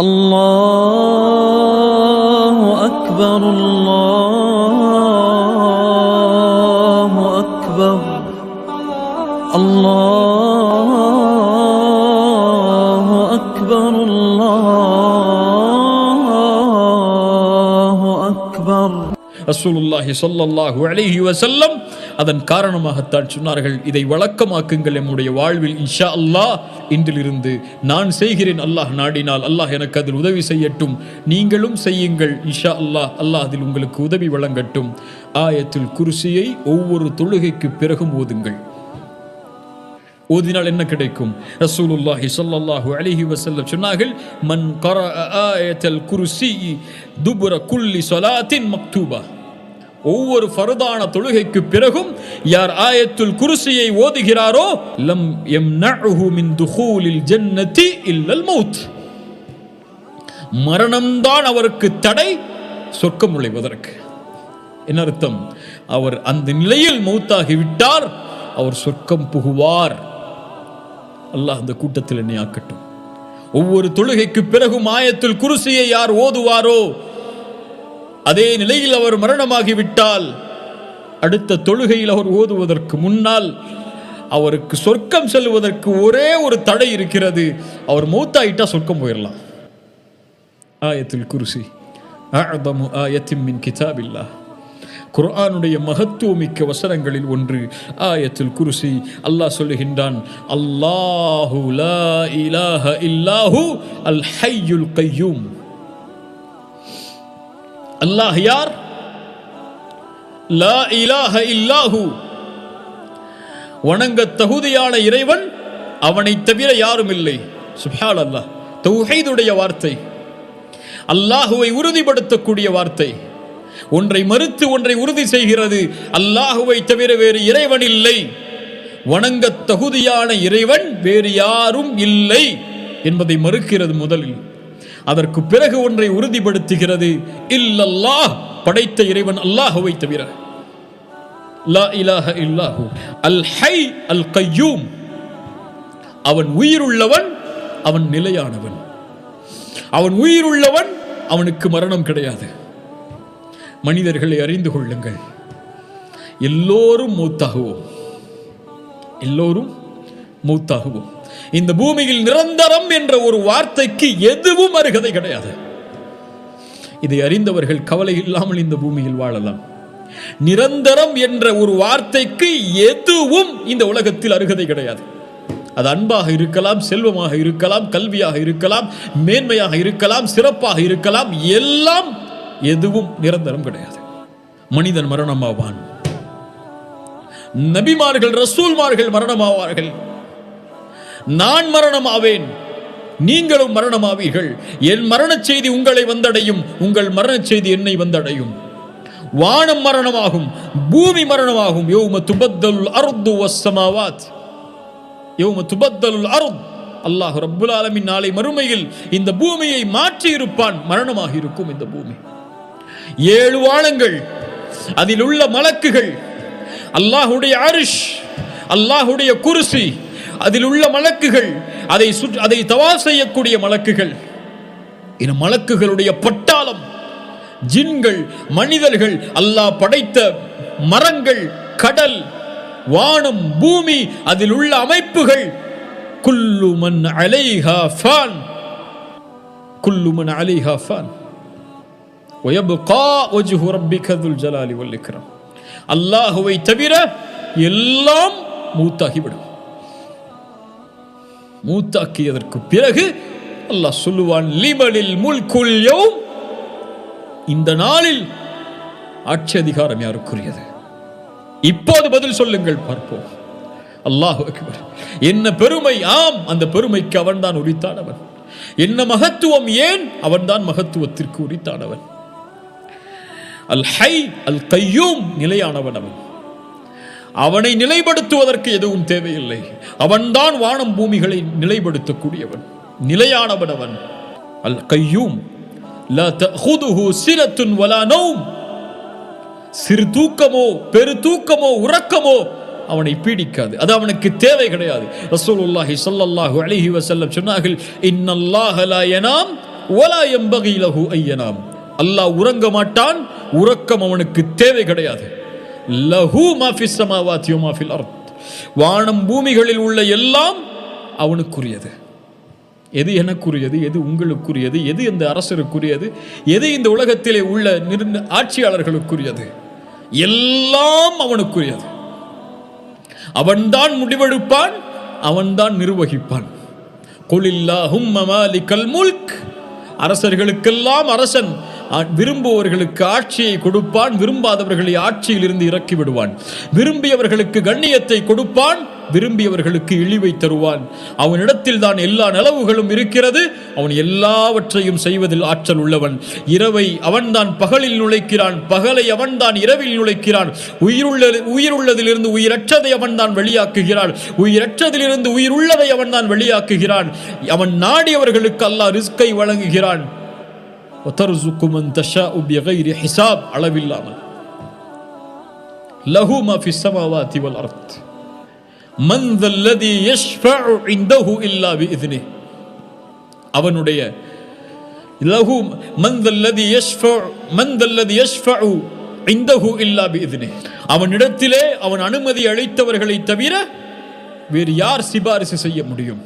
الله أكبر الله أكبر الله أكبر الله أكبر. ரசூலுல்லாஹி ஸல்லல்லாஹு அலைஹி வஸல்லம் அதன் காரணமாகத்தான் சொன்னார்கள், இதை வழக்கமாக்குங்கள் நம்முடைய வாழ்வில். இன்ஷா அல்லாஹ் இன்றிலிருந்து நான் செய்கிறேன், அல்லாஹ் நாடினால் அல்லாஹ் எனக்கு அதில் உதவி செய்யட்டும், நீங்களும் செய்யுங்கள் இன்ஷா அல்லாஹ், அல்லாஹ் அதில் உங்களுக்கு உதவி வழங்கட்டும். ஆயத்துல் குர்சியை ஒவ்வொரு தொழுகைக்கு பிறகும் ஓதுங்கள். ஓதினால் என்ன கிடைக்கும்? ரசூலுல்லாஹி ஸல்லல்லாஹு அலைஹி வஸல்லம் சொன்னார்கள், மன் கரஅ ஆயத்துல் குர்சி துபுர குல்லி ஸலாத்தின் மக்தூபா. ஒவ்வொரு ஃபர்தான தொழுகைக்கு பிறகும் யார் ஆயத்துல் குர்சியை ஓதுகிறாரோ லம் யம்னஉஹு மின் துகூலில் ஜன்னதி இல்லல் மௌத். மரணம்தான் அவருக்கு தடை சொர்க்கம் நுழைவதற்கு. என்ன அர்த்தம்? அவர் அந்த நிலையில் மௌத்தாகி விட்டார், அவர் சொர்க்கம் புகுவார். அல்லாஹ் அந்த கூட்டத்தில் என்னை ஆக்கட்டும். ஒவ்வொரு தொழுகைக்கு பிறகும் ஆயத்துல் குர்சியை யார் ஓதுவாரோ அதே நிலையில் அவர் மரணமாகிவிட்டால் அடுத்த தொழுகையில் அவர் ஓதுவதற்கு முன்னால் அவருக்கு சொர்க்கம் செல்வதற்கு ஒரே ஒரு தடை இருக்கிறது. அவர் மௌத்தாயிட்டா சொர்க்கம் போயிடலாம். ஆயத்துல் குர்சி அஅதமு ஆயத்தின் மின் கிதாபில்லாஹ். குர்ஆனுடைய மகத்துவமிக்க வசனங்களில் ஒன்று ஆயத்துல் குர்சி. அல்லாஹ் சொல்லுகின்றான், அல்லாஹு லா இலாஹ இல்லாஹு அல் ஹய்யுல் கய்யூம். அல்லாஹ் யார்? லா இலாஹ இல்லாஹு, வணங்க தகுதியான இறைவன் அவனை தவிர யாரும் இல்லை. சுப்ஹானல்லாஹ், தௌஹீதுடைய வார்த்தை, அல்லாஹுவை உறுதிப்படுத்தக்கூடிய வார்த்தை. ஒன்றை மறுத்து ஒன்றை உறுதி செய்கிறது. அல்லாஹுவை தவிர வேறு இறைவன் இல்லை, வணங்க தகுதியான இறைவன் வேறு யாரும் இல்லை என்பதை மறுக்கிறது முதலில். அதற்கு பிறகு ஒன்றை உறுதிப்படுத்துகிறது, இல்லல்லாஹ், படைத்த இறைவன் அல்லாஹுவை தவிர. லா இலாஹ இல்லாஹு அல் ஹை அல் கய்யூம். அவன் உயிருள்ளவன், அவன் நிலையானவன். அவன் உயிருள்ளவன், அவனுக்கு மரணம் கிடையாது. மனிதர்களை அறிந்து கொள்ளுங்கள், எல்லோரும் மௌத்தாகுவோம், எல்லோரும் மௌத்தாகுவோம். இந்த பூமியில் நிரந்தரம் என்ற ஒரு வார்த்தைக்கு எதுவும் அருகதை கிடையாது. இதை அறிந்தவர்கள் கவலை இல்லாமல் இந்த பூமியில் வாழலாம். நிரந்தரம் என்ற ஒரு வார்த்தைக்கு எதுவும் இந்த உலகத்தில் அருகதை கிடையாது. அது அன்பாக இருக்கலாம், செல்வமாக இருக்கலாம், கல்வியாக இருக்கலாம், மேன்மையாக இருக்கலாம், சிறப்பாக இருக்கலாம், எல்லாம் எதுவும் நிரந்தரம் கிடையாது. மனிதன் மரணமாவான், நபிமார்கள் ரசூல்மார்கள் மரணமாவார்கள், நான் மரணமாவேன், நீங்களும் மரணமாவீர்கள். என் மரண செய்தி உங்களை வந்தடையும், உங்கள் மரண செய்தி என்னை வந்தடையும். வானம் மரணமாகும், பூமி மரணமாகும். யௌம துபத்தலுல் அர்து வஸ்ஸமாவாத், யௌம துபத்தலுல் அர்து. அல்லாஹ் ரப்புல் ஆலமீன் நாளை மறுமையில் இந்த பூமியை மாற்றி இருப்பான். மரணமாக இருக்கும் இந்த பூமி. 7 வானங்கள், அதில் உள்ள மலக்குகள், அல்லாஹுடைய அர்ஷ், அல்லாஹுடைய குர்சி, அதில் உள்ள மலக்குகள், அதை தவாஃப் செய்யக்கூடிய மலக்குகள், இந்த மலக்குகளுடைய பட்டாளம், ஜின்கள், மனிதர்கள், அல்லாஹ் படைத்த மரங்கள், கடல், வானம், பூமி, அதில் உள்ள அமைப்புகள். குல்லு மன் அலைஹா ஃபான், குல்லு மன் அலைஹா ஃபான் வயப்கா வஜ்ஹு ரப்பிக துல் ஜலாலி வல் இக்ராம். அல்லாஹுவை தவிர எல்லாம் மூத்தாகிவிடும். மூத்தாக்கியதற்கு பிறகு அல்லாஹ் சொல்லுவான், லிமனில் முல்குல் யௌம், இந்த நாளில் ஆட்சி அதிகாரம் யாருக்குரியது? இப்போது பதில் சொல்லுங்கள், பார்ப்போம். அல்லாஹு அக்பர். என்ன பெருமை! ஆம், அந்த பெருமைக்கு அவன்தான் உரித்தானவன். என்ன மகத்துவம்! ஏன்? அவன்தான் மகத்துவத்திற்கு உரித்தானவன். அல் ஹை அல் கய்யூம், நிலையானவன் அவன். அவனை நிலைப்படுத்துவதற்கு எதுவும் தேவையில்லை. அவன்தான் வானம் பூமிகளை நிலைப்படுத்தக்கூடியவன், நிலையானவன் அவன். அல் கய்யூம் லா தஅஹுதுஹு சினத்துன் வலா நௌம். சிறு தூக்கமோ பெரு தூக்கமோ உறக்கமோ அவனை பீடிக்காது, அது அவனுக்கு தேவை கிடையாது. ரசூலுல்லாஹி ஸல்லல்லாஹு அலைஹி வஸல்லம் சொன்னார்கள், இன்னல்லாஹ லா யனாம் வலா யம்பகி லஹு அய்யனாம். அல்லாஹ் உறங்க மாட்டான், உறக்கம் அவனுக்கு தேவை கிடையாது. லஹு மா ஃபிஸ் ஸமாவாதி வ மா ஃபில் அர்த். வானம் பூமிகளில் உள்ள எல்லாம் அவனுக்குரியது. எது எனக்குரியது, எது உங்களுக்குரியது, எது இந்த அரசருக்குரியது, எது இந்த உலகத்திலே உள்ள ஆட்சியாளர்களுக்குரியது, எல்லாம் அவனுக்குரியது. அவன்தான் முடிவெடுப்பான், அவன்தான் நிர்வகிப்பான். குலில்லாஹும்ம மாலிகல் முல்க். அரசர்களுக்கெல்லாம் அரசன். விரும்புவர்களுக்கு ஆட்சியை கொடுப்பான், விரும்பாதவர்களை ஆட்சியில் இருந்து இறக்கி விடுவான். விரும்பியவர்களுக்கு கண்ணியத்தை கொடுப்பான், விரும்பியவர்களுக்கு இழிவை தருவான். அவனிடத்தில் தான் எல்லா நலவுகளும் இருக்கிறது. அவன் எல்லாவற்றையும் செய்வதில் ஆற்றல் உள்ளவன். இரவை அவன்தான் பகலில் நுழைக்கிறான், பகலை அவன்தான் இரவில் நுழைக்கிறான். உயிருள்ளதிலிருந்து உயிரற்றதை அவன்தான் வெளியாக்குகிறான், உயிரற்றதிலிருந்து உயிருள்ளதை அவன்தான் வெளியாக்குகிறான். அவன் நாடியவர்களுக்கு அல்லாஹ் ரிஸ்கை வழங்குகிறான். وترزق من تشاء بغير حساب. அளவில்லாமல். له ما في السماوات والارض. من ذا الذي يشفع عنده الا باذنه. அவனுடைய له من ذا الذي يشفع عنده الا باذنه. அவனிடத்திலே அவன் அனுமதி அளித்தவர்களை தவிர வேறு யார் சிபாரிசு செய்ய முடியும்?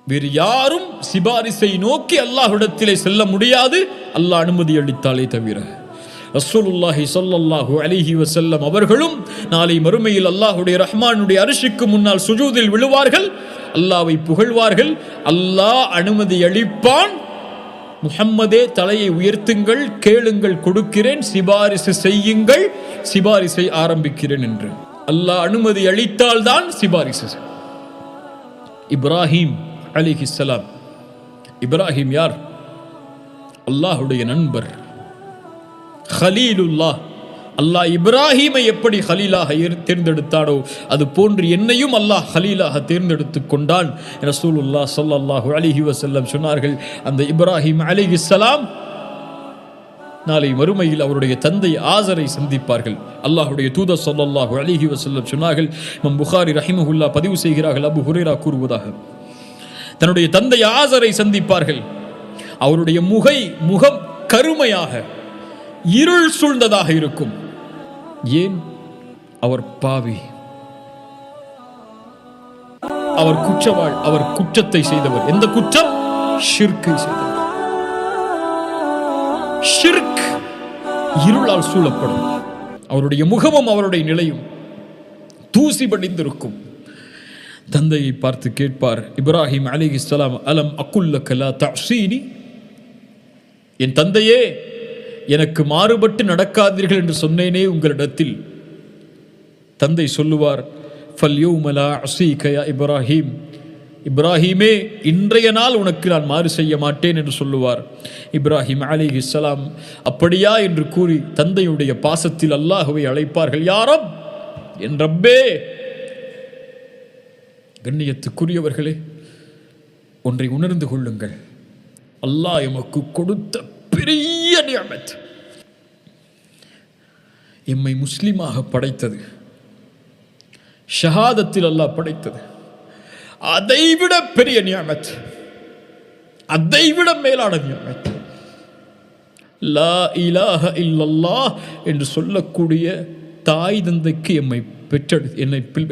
வேறு யாரும் சிபாரிசை நோக்கி அல்லாஹ்விடத்திலே செல்ல முடியாது, அல்லாஹ் அனுமதி அளித்தாலே தவிர. ரசூலுல்லாஹி ஸல்லல்லாஹு அலைஹி வஸல்லம் அவர்களும் நாளை மறுமையில் அல்லாஹ்வுடைய ரஹ்மானுடைய அர்ஷுக்கு முன்னால் சுஜூதில் விழுவார்கள், அல்லாஹ்வை புகழ்வார்கள். அல்லாஹ் அனுமதி அளிப்பான், முஹம்மதே தலையை உயர்த்துங்கள், கேளுங்கள், கொடுக்கிறேன், சிபாரிசு செய்யுங்கள், சிபாரிசை ஆரம்பிக்கிறேன் என்று. அல்லாஹ் அனுமதி அளித்தால்தான் சிபாரிசு. இப்ராஹிம் அலைஹிஸ்ஸலாம். இப்ராஹிம் யார்? அல்லாஹ்வுடைய நண்பர், ஹலீலுல்லாஹ். அல்லாஹ் இப்ராஹீமை எப்படி ஹலீலாக தேர்ந்தெடுத்தானோ அது போன்று என்னையும் அல்லாஹ் ஹலீலாக தேர்ந்தெடுத்துக் கொண்டான். ரசூலுல்லாஹ் ஸல்லல்லாஹு அலைஹி வஸல்லம் சொன்னார்கள், அந்த இப்ராஹிம் அலைஹிஸ்ஸலாம் நாளை மறுமையில் அவருடைய தந்தை ஆசரை சந்திப்பார்கள். அல்லாஹ்வுடைய தூதர் ஸல்லல்லாஹு அலைஹி வஸல்லம் சொன்னார்கள், இமாம் புகாரி ரஹிமஹுல்லாஹ் பதிவு செய்கிறார்கள், அபூ ஹுரைரா கூறுவதாக, தன்னுடைய தந்தை ஆசரை சந்திப்பார்கள். அவருடைய முகம் கருமையாக இருள் சூழ்ந்ததாக இருக்கும். ஏன்? அவர் பாவி, அவர் குற்றவாள், அவர் குற்றத்தை செய்தவர். எந்த குற்றம்? ஷிர்க்கை செய்தவர். ஷிர்க் இருளால் சூழப்படும். அவருடைய முகமும் அவருடைய நிலையும் தூசி படிந்திருக்கும். தந்தையை பார்த்து கேட்பார் இப்ராஹிம் அலைஹிஸ்ஸலாம், அலம் அகுல்லக லா தஅஸீனி. என் தந்தையே, எனக்கு மாறுபட்டு நடக்காதீர்கள் என்று சொன்னேனே உங்களிடத்தில். தந்தை சொல்லுவார், ஃபல்யௌம லா அஸீக யா இப்ராஹிம். இப்ராஹிமே, இன்றைய நாள் உனக்கு நான் மாறு செய்ய மாட்டேன் என்று சொல்லுவார். இப்ராஹிம் அலைஹிஸ்ஸலாம் அப்படியா என்று கூறி தந்தையுடைய பாசத்தில் அல்லாஹ்வை அழைப்பார்கள். யா ரப், என் ரப்பே. கண்ணியத்துக்குரியவர்களே, ஒன்றை உணர்ந்து கொள்ளுங்கள், அல்லாஹ் எமக்கு கொடுத்த பெரிய நியமத், எம்மை முஸ்லிமாக படைத்தது, ஷஹாதத்தில் அல்லாஹ் படைத்தது, அதைவிட பெரிய நியமத், அதைவிட மேலான நியமத் லா இலாஹ இல்லல்லாஹ் என்று சொல்லக்கூடிய தாய் தந்தைக்கு எம்மை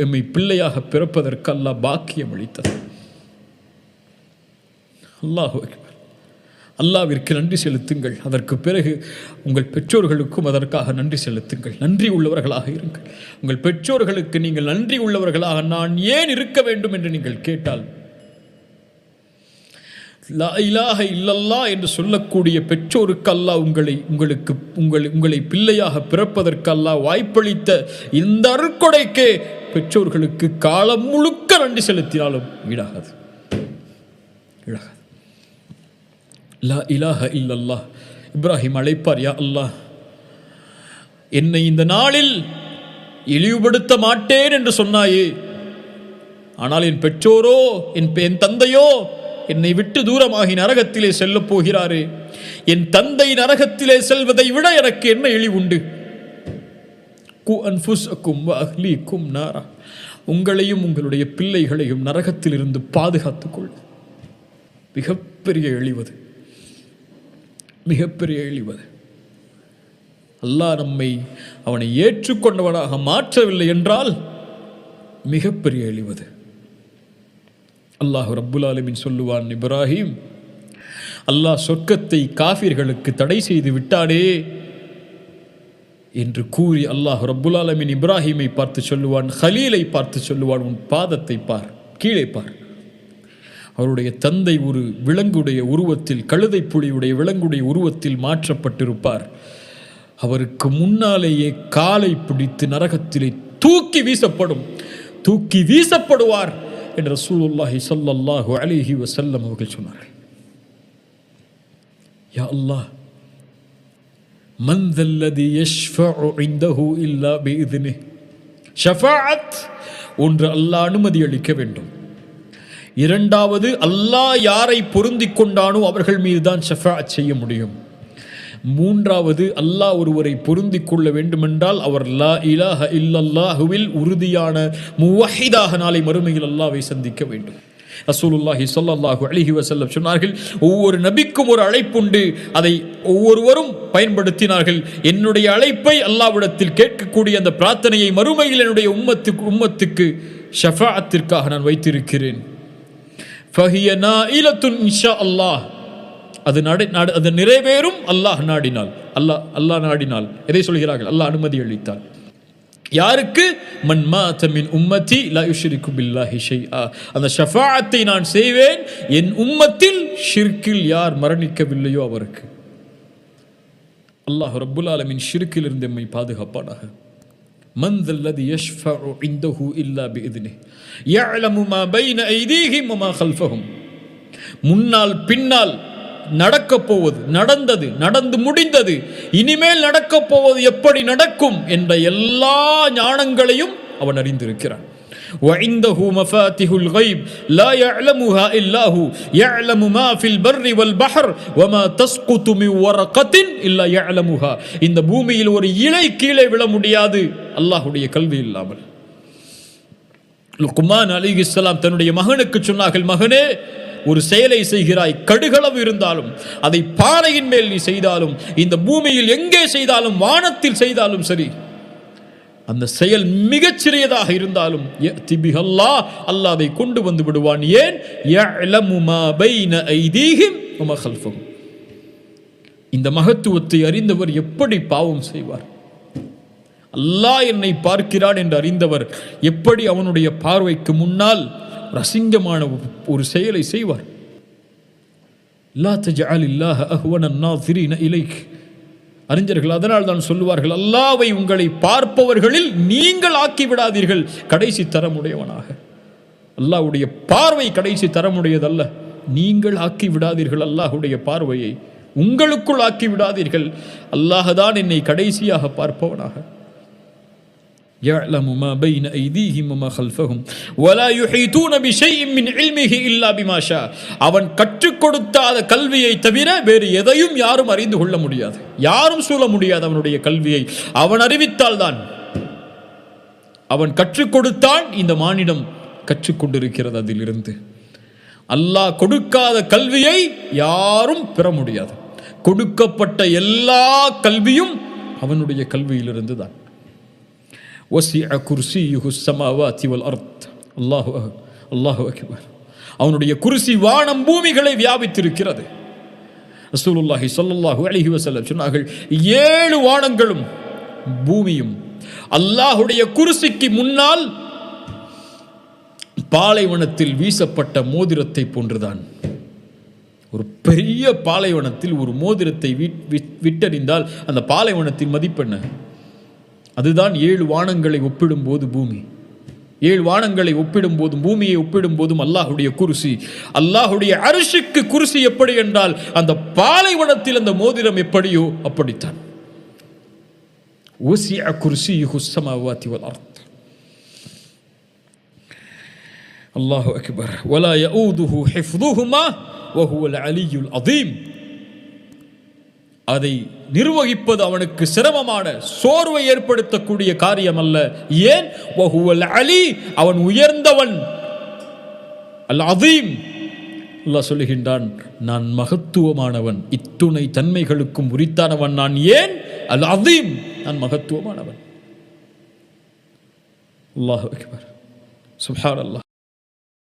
எம்மை பிள்ளையாக பிறப்பதற்கு அல்லாஹ் பாக்கியம் அளித்தது. அல்லாஹு அக்பர். அல்லாஹ்விற்கு நன்றி செலுத்துங்கள். அதற்கு பிறகு உங்கள் பெற்றோர்களுக்கும் அதற்காக நன்றி செலுத்துங்கள். நன்றி உள்ளவர்களாக இருங்கள். உங்கள் பெற்றோர்களுக்கு நீங்கள் நன்றி உள்ளவர்களாக நான் ஏன் இருக்க வேண்டும் என்று நீங்கள் கேட்டால், லா இலாஹ இல்லல்லாஹ் என்று சொல்லக்கூடிய பெற்றோருக்கு அல்லாஹ் உங்களை பிள்ளையாக பிறப்பதற்கு அல்லாஹ் வாய்ப்பளித்த இந்த அருட்கொடைக்கே பெற்றோர்களுக்கு காலம் முழுக்க நன்றி செலுத்தினாலும் ஈடாகாது. லா இலாஹ இல்லல்லாஹ். இப்ராஹிம் அழைப்பார், யா அல்லாஹ், என்னை இந்த நாளில் இழிவுபடுத்த மாட்டேன் என்று சொன்னாயே, ஆனால் என் பெற்றோரோ என் தந்தையோ என்னை விட்டு தூரமாகி நரகத்திலே செல்லப் போகிறாரே, என் தந்தை நரகத்திலே செல்வதை விட எனக்கு என்ன இழிவுண்டு? கு அன்ஃபுஸக்கும் வ அஹ்லீக்கும் நாரா. உங்களையும் உங்களுடைய பிள்ளைகளையும் நரகத்திலிருந்து பாதுகாத்துக் கொள். மிகப்பெரிய இழிவது, மிகப்பெரிய இழிவது. அல்லாஹ் நம்மை அவனை ஏற்றுக்கொண்டவனாக மாற்றவில்லை என்றால் மிகப்பெரிய இழிவது. அல்லாஹ் ரப்புல் ஆலமீன் சொல்லுவான், இப்ராஹிம், அல்லாஹ் சொர்க்கத்தை காஃபிர்களுக்கு தடை செய்து விட்டானே என்று கூறி அல்லாஹ் ரப்புல் ஆலமீன் இப்ராஹிமை பார்த்து சொல்லுவான், ஹலீலை பார்த்து சொல்லுவான், உன் பாதத்தை பார், கீழே பார். அவருடைய தந்தை ஒரு விலங்குடைய உருவத்தில், கழுதை புலியுடைய விலங்குடைய உருவத்தில் மாற்றப்பட்டிருப்பார். அவருக்கு முன்னாலேயே காலை பிடித்து நரகத்திலே தூக்கி வீசப்படுவார் என்று ரசூலுல்லாஹி ஸல்லல்லாஹு அலைஹி வஸல்லம் அவர்கள் சொன்னார்கள். யா அல்லாஹ், மன் தல்லதி யஷ்ஃபஉ இன்தஹு இல்லா பிஇذنஹு. ஷஃபாஅத், ஒன்று அல்லாஹ் அனுமதி அளிக்க வேண்டும். இரண்டாவது, அல்லாஹ் யாரை பொருந்திக் கொண்டானோ அவர்கள் மீது தான் ஷஃபாஅத் செய்ய முடியும். மூன்றாவது, அல்லாஹ் ஒருவரை பொருந்திக் கொள்ள வேண்டுமென்றால் அவர் லா இலாஹ இல்லல்லாஹுவில் உறுதியான முவஹிதாக நாளை மறுமையில் அல்லாஹ்வை சந்திக்க வேண்டும். ரசூலுல்லாஹி ஸல்லல்லாஹு அலைஹி வஸல்லம் சொன்னார்கள், ஒவ்வொரு நபிக்கும் ஒரு அழைப்புண்டு, அதை ஒவ்வொருவரும் பயன்படுத்தினார்கள். என்னுடைய அழைப்பை அல்லாஹ்விடத்தில் கேட்கக்கூடிய அந்த பிரார்த்தனையை மறுமையில் என்னுடைய உம்மத்துக்கு ஷஃபாஅத்திற்காக நான் வைத்திருக்கிறேன். ஃபஹிய நாயிலத்துன் இன்ஷா அல்லாஹ், அது நிறைவேறும் அல்லாஹ் நாடினால். அல்லாஹ் நாடினால். எதை சொல்கிறார்கள்? அல்லாஹ் அனுமதி அளித்தால். யாருக்கு? மன் மாத மின் உம்மதி லா யுஷ்ரிகு பில்லாஹி ஷைஆ. அந்த ஷஃபாஅத்தை நான் செய்வேன் என் உம்மத்தில் ஷிர்கில் யார் மரணிக்கவில்லையோ அவருக்கு. அல்லாஹ் ரப்புல் ஆலமீன் ஷிர்கில் இருந்து நம்மை பாதுகாப்பானாக. மன் தல்லதி யஷ்ஃபஉ இன்தஹு இல்லா பிஇذنஹு யஅலமு மா பைன ஐதீஹிம் வ மா கல்ஃபஹும். முன்னால் பின்னால் நடக்கப் போவது, நடந்தது, நடந்து முடிந்தது, இனிமேல் நடக்கப் போவது, எப்படி நடக்கும் என்ற எல்லா ஞானங்களையும் அவன் அறிந்திருக்கிறான். وعنده مفاتيح الغيب لا يعلمها إلا هو يعلم ما في البر والبحر وما تسقط من ورقة إلا يعلمها. இந்த பூமியில் ஒரு இலை கீழே விழ முடியாது அல்லாஹ்வுடைய கல்வி இல்லாமல். லுக்மான் அலைஹிஸ்ஸலாம் தன்னுடைய மகனுக்கு சொன்னார்கள், மகனே, ஒரு செயலை செய்கிறாய், கடுகளவு இருந்தாலும், அதை பாறையின் மேல் நீ செய்தாலும், இந்த பூமியில் எங்கே செய்தாலும், வானத்தில் செய்தாலும் சரி, அந்த செயல் மிகச்சிறியதாக இருந்தாலும் அல்லாஹ் அதை கொண்டு வந்து விடுவான். ஏன்? யஅலமு மா பைன ஐதீஹிம் வ மா கல்ஃபஹும். இந்த மகத்துவத்தை அறிந்தவர் எப்படி பாவம் செய்வார்? அல்லாஹ் என்னை பார்க்கிறான் என்று அறிந்தவர் எப்படி அவனுடைய பார்வைக்கு முன்னால் அசிங்கமான ஒரு செயலை செய்வார்? லா தஜஅலில்லாஹ அஹ்வனன் நாஸிரீன இலைக். அறிஞர்கள் அதனால் தான் சொல்லுவார்கள், அல்லாஹ்வை உங்களை பார்ப்பவர்களில் நீங்கள் ஆக்கி விடாதீர்கள் கடைசி தரமுடையவனாக. அல்லாஹ்வுடைய பார்வை கடைசி தரமுடையதல்ல. நீங்கள் ஆக்கி விடாதீர்கள் அல்லாஹ்வுடைய பார்வையை, உங்களுக்குள் ஆக்கி விடாதீர்கள். அல்லாஹ் தான் என்னை கடைசியாக பார்ப்பவனாக. يعلم ما بين أيديهم وما خلفهم ولا يحيطون بشيء من علمه إلا بما شاء. அவன் கற்றுக் கொடுத்த கல்வியை தவிர வேறு எதையும் யாரும் அறிந்து கொள்ள முடியாது, யாரும் சூழ முடியாது. அவனுடைய கல்வியை அவன் அறிவித்தால் தான். அவன் கற்றுக் கொடுத்தான், இந்த மானிடம் கற்றுக்கொண்டிருக்கிறது. அதிலிருந்து அல்லாஹ் கொடுக்காத கல்வியை யாரும் பெற முடியாது. கொடுக்கப்பட்ட எல்லா கல்வியும் அவனுடைய கல்வியிலிருந்து தான். وسع كرسيه السماوات والارض. அல்லாஹு அக்பர். அவனுடைய குர்சி வானம் பூமிகளை வியாபித்திருக்கிறது. ரசூலுல்லாஹி ஸல்லல்லாஹு அலைஹி வஸல்லம் சொன்னார்கள், 7 வானங்களும் பூமியும் அல்லாஹ்வுடைய குர்சிக்கு முன்னால் பாலைவனத்தில் வீசப்பட்ட மோதிரத்தை போன்றுதான். ஒரு பெரிய பாலைவனத்தில் ஒரு மோதிரத்தை விட்டறிந்தால் அந்த பாலைவனத்தின் மதிப்பென்ன? அதுதான் 7 வானங்களை ஒப்பிடும் போது பூமி. 7 வானங்களை ஒப்பிடும் போதும் பூமியை ஒப்பிடும் போதும் அல்லாஹ்வுடைய குர்சி, அல்லாஹ்வுடைய அர்ஷுக்கு குர்சி எப்படி என்றால் அந்த பாலைவனத்தில் அந்த மோதிரம் எப்படியோ அப்படித்தான். வசிஅ குர்சியுஹு ஸமாவாதி வல் அர்த். அல்லாஹு அக்பர். வலா யஊதுஹு ஹிஃதுஹுமா வஹுவல் அலியுல் அதீம். அதை நிர்வகிப்பது அவனுக்கு சிரமமான, சோர்வை ஏற்படுத்தக்கூடிய காரியம் அல்ல. ஏன்? வஹுவல் அலி, அவன் உயர்ந்தவன், அல் அதீம், அல்லாஹ் சொல்லுகின்றான், நான் மகத்துவமானவன், இத்துணை தன்மைகளுக்கும் உரித்தானவன் நான். ஏன்? அல் அதீம், நான் மகத்துவமானவன். அல்லாஹு அக்பர், சுப்ஹானல்லாஹ்.